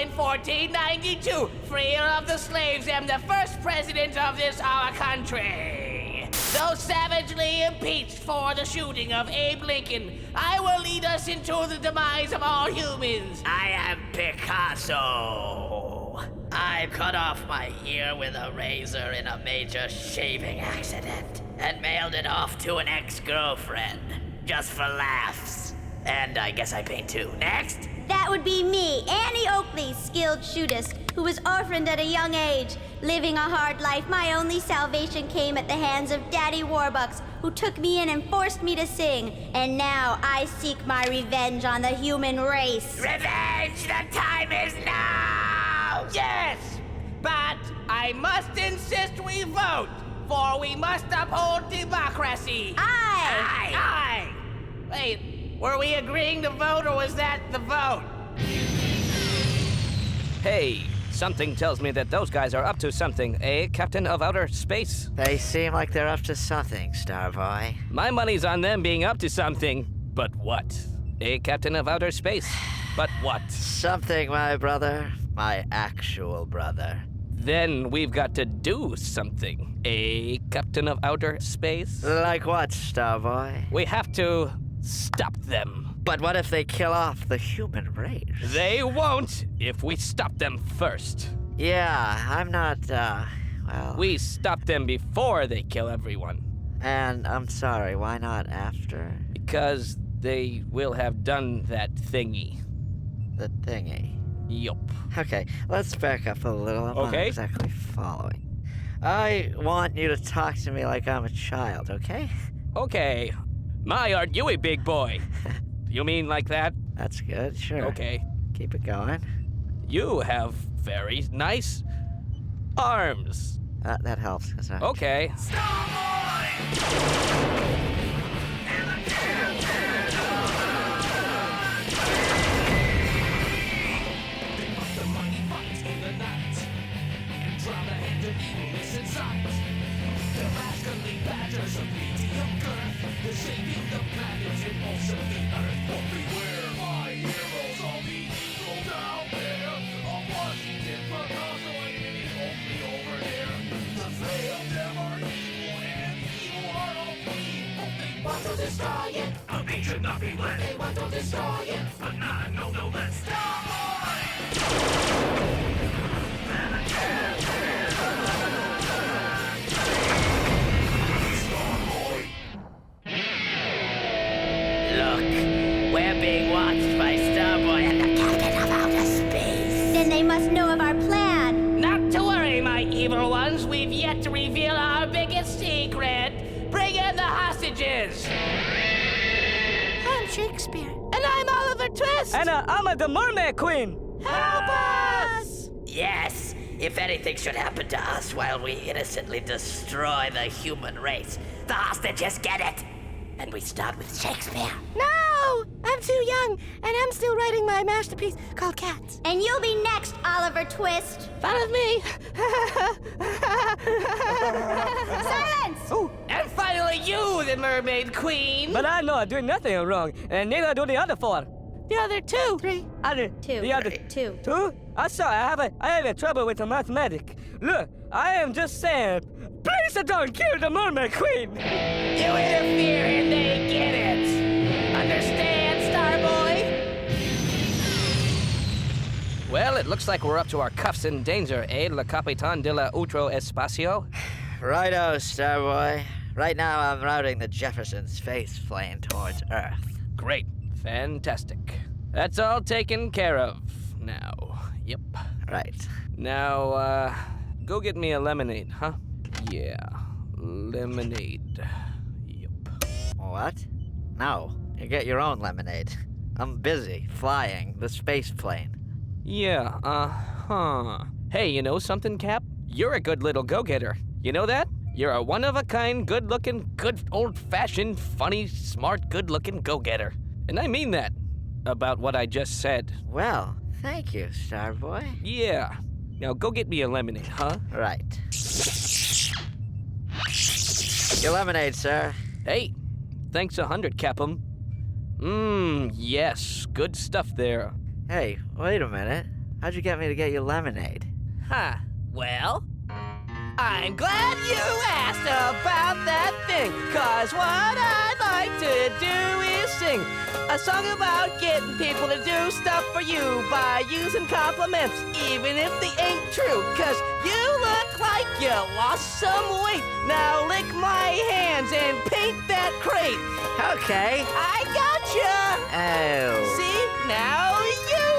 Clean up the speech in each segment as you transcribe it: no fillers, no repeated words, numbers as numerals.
in 1492, freer of the slaves, am the first president of this our country. Though savagely impeached for the shooting of Abe Lincoln, I will lead us into the demise of all humans. I am Picasso. I cut off my ear with a razor in a major shaving accident and mailed it off to an ex-girlfriend, just for laughs. And I guess I paint too. Next? That would be me, Annie Oakley, skilled shootist, who was orphaned at a young age. Living a hard life, my only salvation came at the hands of Daddy Warbucks, who took me in and forced me to sing. And now I seek my revenge on the human race. Revenge! The time is now! Yes! But I must insist we vote, for we must uphold democracy. Aye! Wait, were we agreeing to vote, or was that the vote? Hey, something tells me that those guys are up to something, eh, Captain of Outer Space? They seem like they're up to something, Starboy. My money's on them being up to something. But what? Eh, Captain of Outer Space? But what? Something, my brother. My actual brother. Then we've got to do something, eh, Captain of Outer Space? Like what, Starboy? We have to stop them. But what if they kill off the human race? They won't if we stop them first. Yeah, I'm not, well... We stop them before they kill everyone. And I'm sorry, why not after? Because they will have done that thingy. The thingy. Yup. Okay, let's back up a little. I'm not Okay. exactly following. I want you to talk to me like I'm a child, okay? Okay. My, aren't you a big boy? You mean like that? That's good, sure. Okay. Keep it going. You have very nice arms. That helps. That's right. Okay. A beat should not be led. They want to destroy it. But not a no, let's stop. Look, we're being watched by Starboy and the Captain of Outer Space. Then they must know of our plan. Not to worry, my evil ones. We've yet to reveal our biggest secret. Bring in the hostages. I'm Shakespeare. And I'm Oliver Twist. And I'm the Mermaid Queen. Help us! Yes, if anything should happen to us while we innocently destroy the human race, the hostages get it. And we start with Shakespeare. No! I'm too young, and I'm still writing my masterpiece called Cats. And you'll be next, Oliver Twist. Follow me! Silence! Oh, And finally you, the Mermaid Queen. but I know I'm doing nothing wrong, and neither do the other four. The other two. Three. The other Two. two? I'm sorry, I have trouble with the mathematics. Look, I am just saying, please don't kill the Mermaid Queen. You interfere and they get it. Understand, Starboy? Well, it looks like we're up to our cuffs in danger, eh, Le Capitan de la Outro Espacio? Righto, Starboy. Right now I'm routing the Jefferson space plane towards Earth. Great. Fantastic. That's all taken care of now. Yep. Right. Now, go get me a lemonade, huh? Yeah, lemonade. Yep. What? No, you get your own lemonade. I'm busy flying the space plane. Yeah, uh-huh. Hey, you know something, Cap? You're a good little go-getter. You know that? You're a one-of-a-kind, good-looking, good old-fashioned, funny, smart, good-looking go-getter. And I mean that about what I just said. Well, thank you, Starboy. Yeah. Now go get me a lemonade, huh? Right. Your lemonade, sir. Hey, thanks 100, Capum. Yes, good stuff there. Hey, wait a minute. How'd you get me to get you lemonade? Huh. Well, I'm glad you asked about that thing, 'cause what I'd like to do is sing a song about getting people to do stuff for you by using compliments, even if they ain't true. 'Cause you look like you lost some weight. Now lick my hands and paint that crate. Okay. I gotcha! Oh. See, now you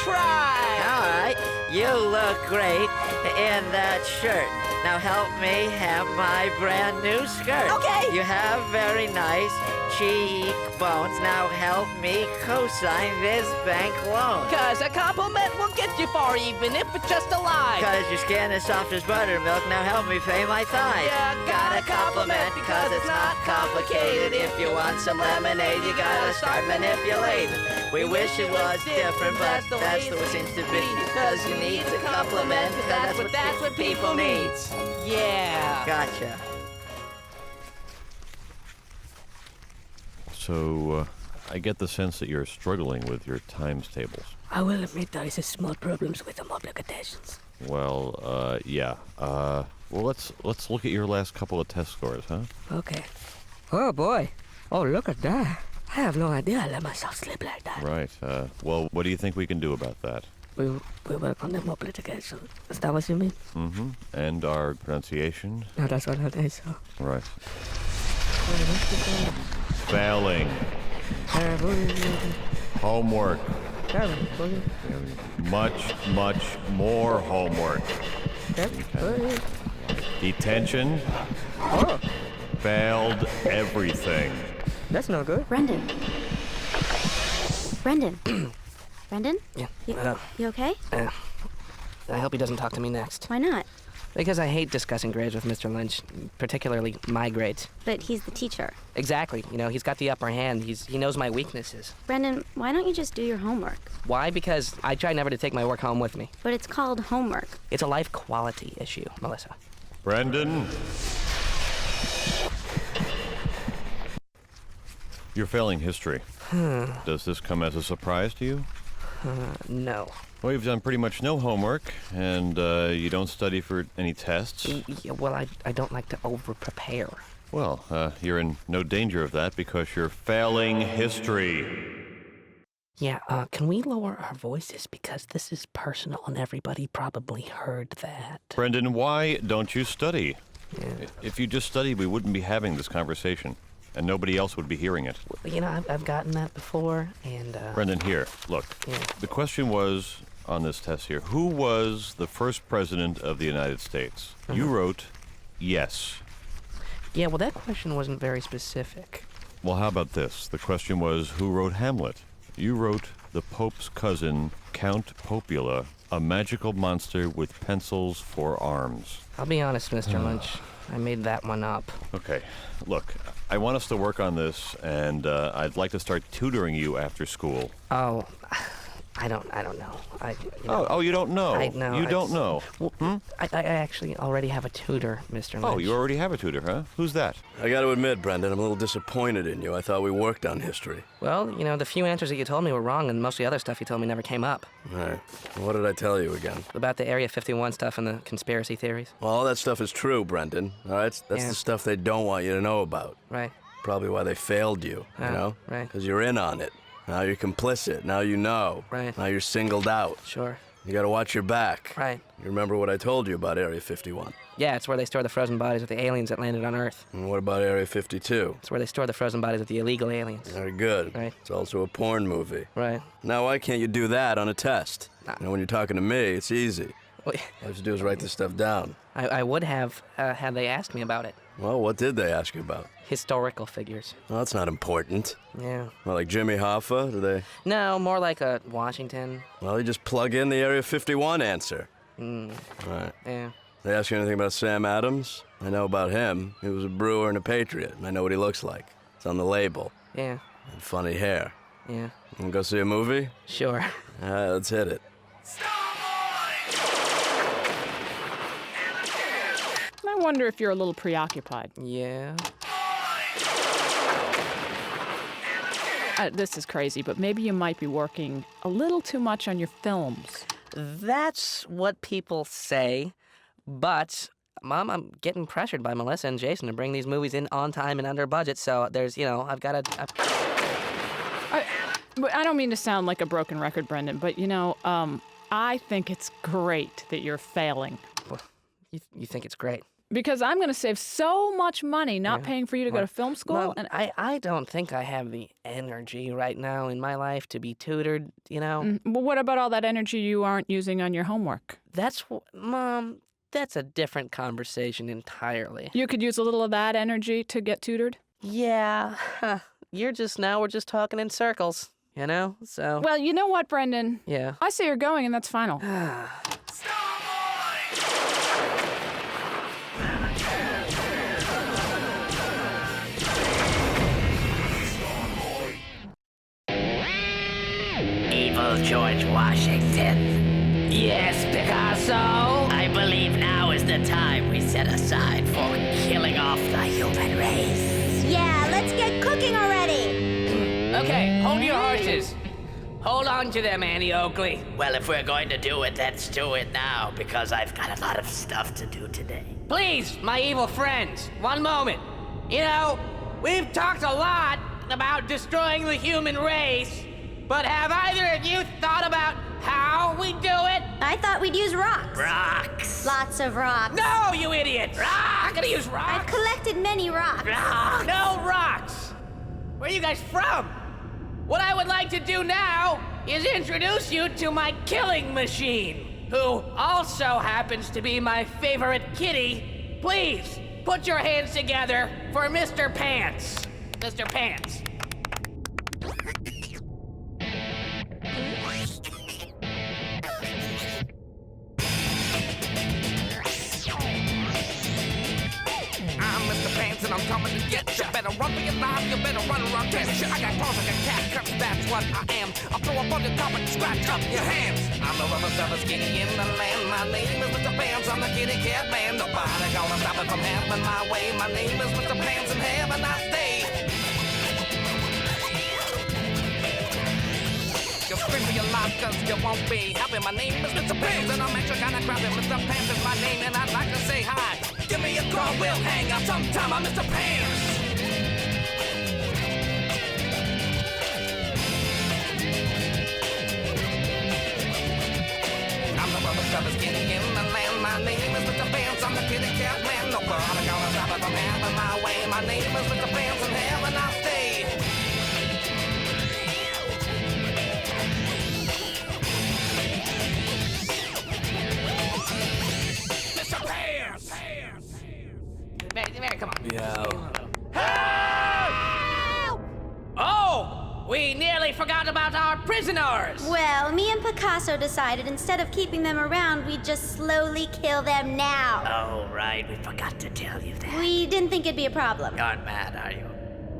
try. All right. You look great in that shirt. Now help me have my brand new skirt. Okay. You have very nice cheekbones. Now help me co-sign this bank loan. 'Cause a compliment will get you far, even if it's just a lie. 'Cause your skin is soft as buttermilk. Now help me pay my tithe. You gotta compliment because it's not complicated. If you want some lemonade, you gotta start manipulating. We wish it was different, but that's the way it seems to be. Because you need to compliment, because that's what people need. Yeah. Gotcha. So, I get the sense that you're struggling with your times tables. I will admit there is small problems with the multiplications. Well, yeah. Well, let's look at your last couple of test scores, huh? Okay. Oh boy. Oh, look at that. I have no idea I let myself slip like that. Right. Well, what do you think we can do about that? We work on the multiplication. Is that what you mean? Mm-hmm. And our pronunciation? No, that's what I think so. Right. Failing. Homework. Much more homework. Okay. Detention. Oh, Failed everything. that's no good. Brendon. Brendon. Brendon? Yeah. You okay? I hope he doesn't talk to me next. Why not? Because I hate discussing grades with Mr. Lynch, particularly my grades. But he's the teacher. Exactly. You know, he's got the upper hand. He knows my weaknesses. Brendon, why don't you just do your homework? Why? Because I try never to take my work home with me. But it's called homework. It's a life quality issue, Melissa. Brendon. You're failing history. Does this come as a surprise to you? No. Well, you've done pretty much no homework, and you don't study for any tests. Yeah, well, I don't like to over-prepare. Well, you're in no danger of that because you're failing history. Yeah, can we lower our voices? Because this is personal and everybody probably heard that. Brendon, why don't you study? Yeah. If you just studied, we wouldn't be having this conversation, and nobody else would be hearing it. You know, I've gotten that before, and, Brendon, here, look. Yeah. The question was, on this test here, who was the first president of the United States? You wrote yes. Yeah, well, that question wasn't very specific. Well, how about this? The question was, who wrote Hamlet? You wrote the Pope's cousin, Count Popula, a magical monster with pencils for arms. I'll be honest, Mr. Lynch. I made that one up. Okay, look, I want us to work on this, and I'd like to start tutoring you after school. Oh, I don't know. Oh, you don't know? I know. You don't know? Well, I actually already have a tutor, Mr. Lynch. Oh, you already have a tutor, huh? Who's that? I gotta admit, Brendon, I'm a little disappointed in you. I thought we worked on history. Well, you know, the few answers that you told me were wrong, and most of the other stuff you told me never came up. All right. What did I tell you again? About the Area 51 stuff and the conspiracy theories. Well, all that stuff is true, Brendon. All right? That's Yeah. the stuff they don't want you to know about. Right. Probably why they failed you, you know? Right. Because you're in on it. Now you're complicit. Now you know. Right. Now you're singled out. Sure. You gotta watch your back. Right. You remember what I told you about Area 51? Yeah, it's where they store the frozen bodies of the aliens that landed on Earth. And what about Area 52? It's where they store the frozen bodies of the illegal aliens. Very good. Right. It's also a porn movie. Right. Now, why can't you do that on a test? Nah. You know, when you're talking to me, it's easy. Well, All you have to do is write this stuff down. I would have had they asked me about it. Well, what did they ask you about? Historical figures. Well, that's not important. Yeah. Well, like Jimmy Hoffa, do they? No, more like a Washington. Well, you just plug in the Area 51 answer. All right. Yeah. They ask you anything about Sam Adams? I know about him. He was a brewer and a patriot, and I know what he looks like. It's on the label. Yeah. And funny hair. Yeah. Want to go see a movie? Sure. All right, let's hit it. I wonder if you're a little preoccupied. Yeah. This is crazy, but maybe you might be working a little too much on your films. That's what people say, but Mom, I'm getting pressured by Melissa and Jason to bring these movies in on time and under budget, so there's, I've got to... I don't mean to sound like a broken record, Brendon, but, I think it's great that you're failing. Well, you think it's great? Because I'm going to save so much money not paying for you to go to film school. Well, and I don't think I have the energy right now in my life to be tutored, Well, what about all that energy you aren't using on your homework? Mom, that's a different conversation entirely. You could use a little of that energy to get tutored? Yeah. We're just talking in circles, so... Well, you know what, Brendon? Yeah. I say you're going, and that's final. Evil George Washington. Yes, Picasso? I believe now is the time we set aside for killing off the human race. Yeah, let's get cooking already. Okay, hold your horses. Hold on to them, Annie Oakley. Well, if we're going to do it, let's do it now, because I've got a lot of stuff to do today. Please, my evil friends, one moment. We've talked a lot about destroying the human race, but have either of you thought about how we do it? I thought we'd use rocks. Rocks. Lots of rocks. No, you idiots! I'm gonna use rocks. I've collected many rocks. Rocks. No rocks. Where are you guys from? What I would like to do now is introduce you to my killing machine, who also happens to be my favorite kitty. Please, put your hands together for Mr. Pants. Mr. Pants. I'm Mr. Pants and I'm coming to get you. Better run for your life, you better run around tension. I got claws like a cat, curse, that's what I am. I'll throw up on your top and scratch up your hands. I'm the roughest, toughest kitty in the land. My name is Mr. Pants, I'm the kitty cat man. Nobody gonna stop it from having my way. My name is Mr. Pants and have a nice day. You'll scream for your life cause you won't be happy. My name is Mr. Pants and I'm extra kinda crappy. Mr. Pants is my name and I'd like to say hi. Give me a call, we'll hang out sometime. I'm Mr. Pants. I'm the rubber toughest kitty in the land. My name is Mr. Pants, I'm the kitty cat man. Nobody gonna stop it from having my way. My name is Mr. Pants and have a nice day. Mr. Pants! Come on. Yeah. Help! Oh! We nearly forgot about our prisoners! Well, me and Picasso decided instead of keeping them around, we'd just slowly kill them now. Oh, right. We forgot to tell you that. We didn't think it'd be a problem. You're not mad, are you?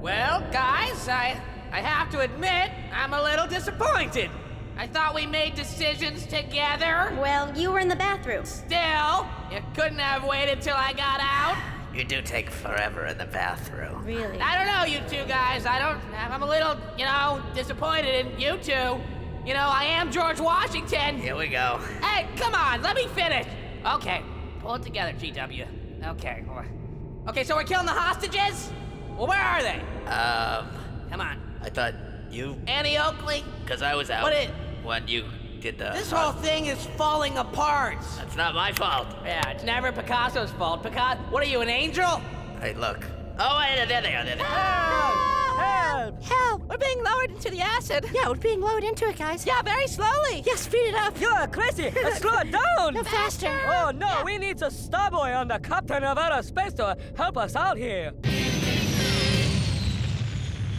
Well, guys, I have to admit, I'm a little disappointed. I thought we made decisions together. Well, you were in the bathroom. Still, you couldn't have waited till I got out. You do take forever in the bathroom. Really? I don't know, you two guys. I'm a little, disappointed in you two. I am George Washington. Here we go. Hey, come on, let me finish. Okay, pull it together, GW. Okay, so we're killing the hostages? Well, where are they? Come on. I thought you... Annie Oakley? Because I was out when you did the... This whole thing is falling apart. That's not my fault. Yeah, it's never Picasso's fault. What are you, an angel? Hey, look. Oh, wait, there they are. Help! Help! We're being lowered into the acid. Yeah, we're being lowered into it, guys. Yeah, very slowly. Yeah, speed it up. You're crazy! Slow it down! No, faster. Oh no, we need a starboy on the captain of outer space to help us out here.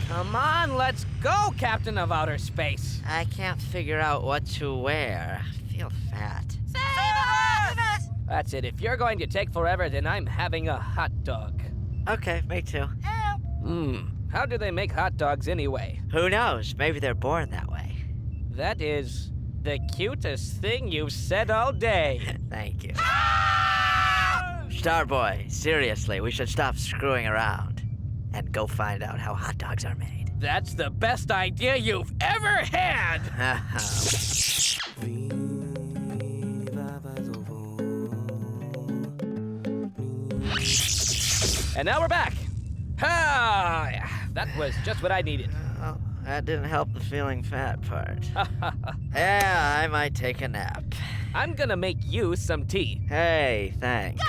Come on, let's go, Captain of Outer Space. I can't figure out what to wear. I feel fat. Save us! That's it. If you're going to take forever, then I'm having a hot dog. Okay, me too. Help! How do they make hot dogs anyway? Who knows? Maybe they're born that way. That is the cutest thing you've said all day. Thank you. Starboy, seriously, we should stop screwing around and go find out how hot dogs are made. That's the best idea you've ever had! And now we're back. Ah, that was just what I needed. Oh, that didn't help the feeling fat part. Yeah, I might take a nap. I'm gonna make you some tea. Hey, thanks.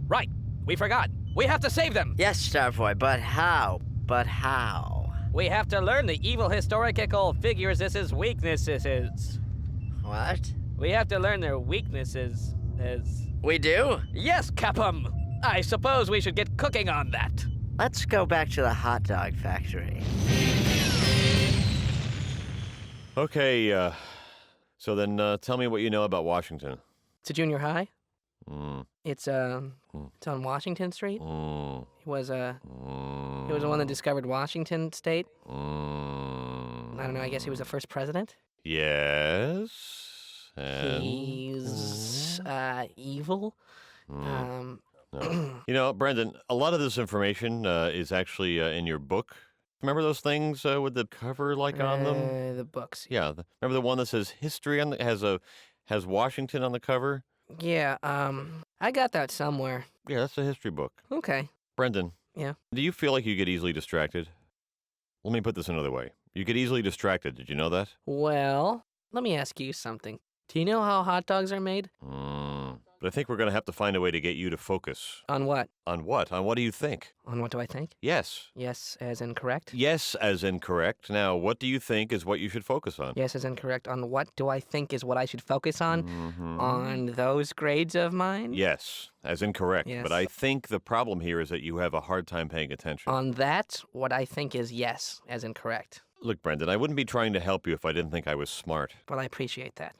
Right, we forgot. We have to save them. Yes, Starboy, but how? But how? We have to learn the evil historical figures' weaknesses. What? We have to learn their weaknesses as... We do? Yes, Capum. I suppose we should get cooking on that. Let's go back to the hot dog factory. Okay, so then tell me what you know about Washington. It's a junior high. Mm. It's on Washington Street. Mm. He was the one that discovered Washington State. I don't know. I guess he was the first president. Yes. And He's evil. no. You know, Brendon, a lot of this information is actually in your book. Remember those things with the cover like on them? The books. Yeah. Remember the one that says history on the has Washington on the cover? Yeah. I got that somewhere. Yeah, that's a history book. Okay. Brendon. Yeah. Do you feel like you get easily distracted? Let me put this another way. You get easily distracted. Did you know that? Well, let me ask you something. Do you know how hot dogs are made? But I think we're going to have to find a way to get you to focus. On what? On what? On what do you think? On what do I think? Yes. Yes, as in correct? Yes, as in correct. Now, what do you think is what you should focus on? Yes, as in correct. On what do I think is what I should focus on? On those grades of mine? Yes, as in correct. Yes. But I think the problem here is that you have a hard time paying attention. On that, what I think is yes, as in correct. Look, Brendon, I wouldn't be trying to help you if I didn't think I was smart. Well, I appreciate that.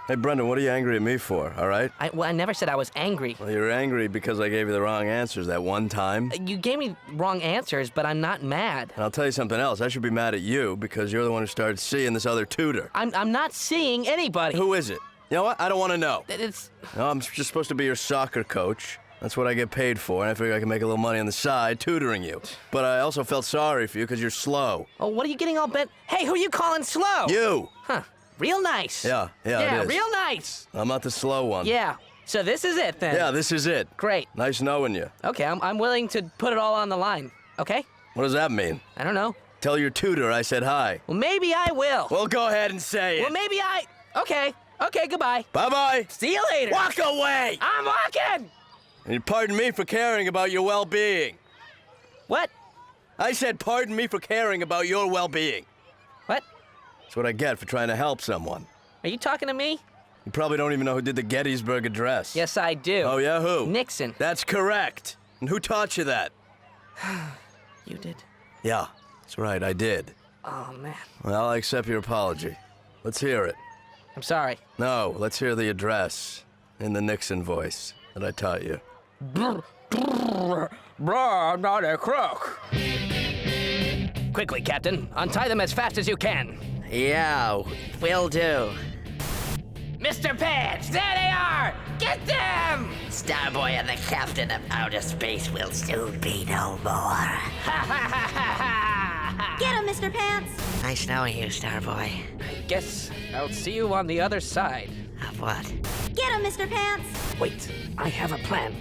Hey, Brendon, what are you angry at me for, all right? I never said I was angry. Well, you're angry because I gave you the wrong answers that one time. You gave me wrong answers, but I'm not mad. And I'll tell you something else. I should be mad at you because you're the one who started seeing this other tutor. I'm not seeing anybody. Who is it? You know what? I don't want to know. It's... No, I'm just supposed to be your soccer coach. That's what I get paid for, and I figure I can make a little money on the side tutoring you. But I also felt sorry for you because you're slow. Oh, what are you getting all bent? Hey, who you calling slow? You! Huh. Real nice. Yeah, it is. Real nice. I'm not the slow one. Yeah. So this is it then? Yeah, this is it. Great. Nice knowing you. Okay, I'm willing to put it all on the line. Okay? What does that mean? I don't know. Tell your tutor I said hi. Well, maybe I will. Well, go ahead and say it. Well, maybe I... Okay. Okay, goodbye. Bye-bye. See you later. Walk away! I'm walking! And pardon me for caring about your well-being. What? I said pardon me for caring about your well-being. What? That's what I get for trying to help someone. Are you talking to me? You probably don't even know who did the Gettysburg Address. Yes, I do. Oh, yeah? Who? Nixon. That's correct. And who taught you that? You did? Yeah, that's right, I did. Oh, man. Well, I accept your apology. Let's hear it. I'm sorry. No, let's hear the address in the Nixon voice that I taught you. Bruh, I'm not a crook. Quickly, Captain. Untie them as fast as you can. Yeah, will do. Mr. Pants, there they are! Get them! Starboy and the captain of outer space will soon be no more. Get him, Mr. Pants! Nice knowing you, Starboy. Guess I'll see you on the other side. Of what? Get him, Mr. Pants! Wait, I have a plan.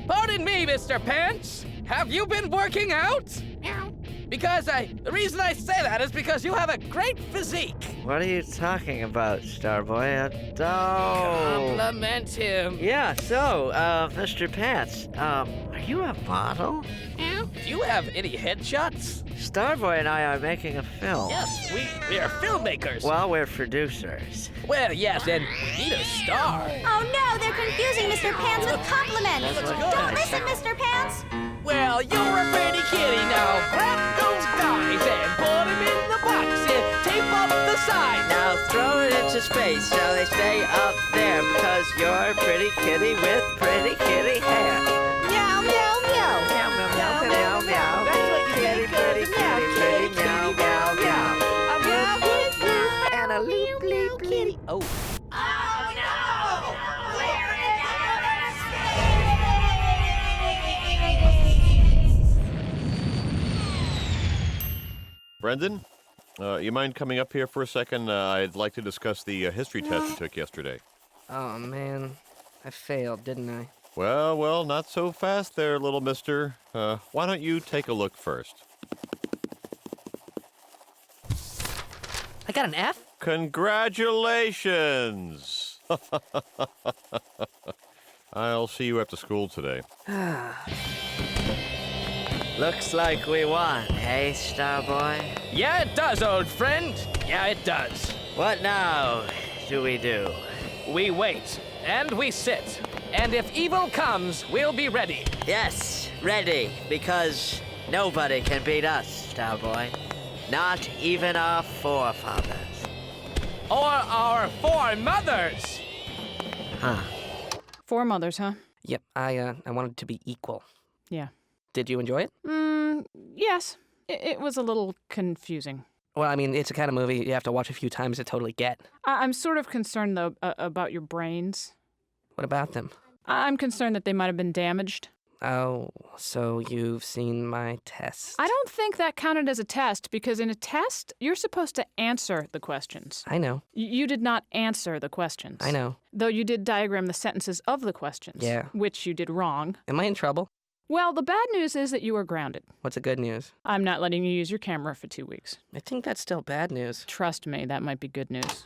Pardon me, Mr. Pants. Have you been working out? Because the reason I say that is because you have a great physique. What are you talking about, Starboy? Oh. Compliment him. Yeah, so, Mr. Pants, are you a model? Do you have any headshots? Starboy and I are making a film. Yes, we are filmmakers. Well, we're producers. Well, yes, and we need a star. Oh no, they're confusing Mr. Pants with compliments! Don't listen, Mr. Pants! Well, you're a pretty kitty now. Grab those guys and put them in the box and tape up the sides. Now throw it into space so they stay up there because you're a pretty kitty with pretty kitty hair. Meow, meow, meow! Meow, meow, meow, meow, meow. That's what you Kitty, think pretty, of. kitty, pretty, meow, meow, meow. And a loop, loop, loop. Oh. Brendon, you mind coming up here for a second? I'd like to discuss the history test you took yesterday. Oh, man. I failed, didn't I? Well, not so fast there, little mister. Why don't you take a look first? I got an F? Congratulations! I'll see you after school today. Looks like we won, hey, Starboy? Yeah, it does, old friend. Yeah, it does. What now do we do? We wait, and we sit. And if evil comes, we'll be ready. Yes, ready, because nobody can beat us, Starboy. Not even our forefathers. Or our foremothers. Huh. Four mothers, huh? Yep, I wanted to be equal. Yeah. Did you enjoy it? Yes. It was a little confusing. Well, I mean, it's a kind of movie you have to watch a few times to totally get. I'm sort of concerned, though, about your brains. What about them? I'm concerned that they might have been damaged. Oh, so you've seen my test? I don't think that counted as a test, because in a test, you're supposed to answer the questions. I know. You did not answer the questions. I know. Though you did diagram the sentences of the questions. Yeah. Which you did wrong. Am I in trouble? Well, the bad news is that you are grounded. What's the good news? I'm not letting you use your camera for 2 weeks. I think that's still bad news. Trust me, that might be good news.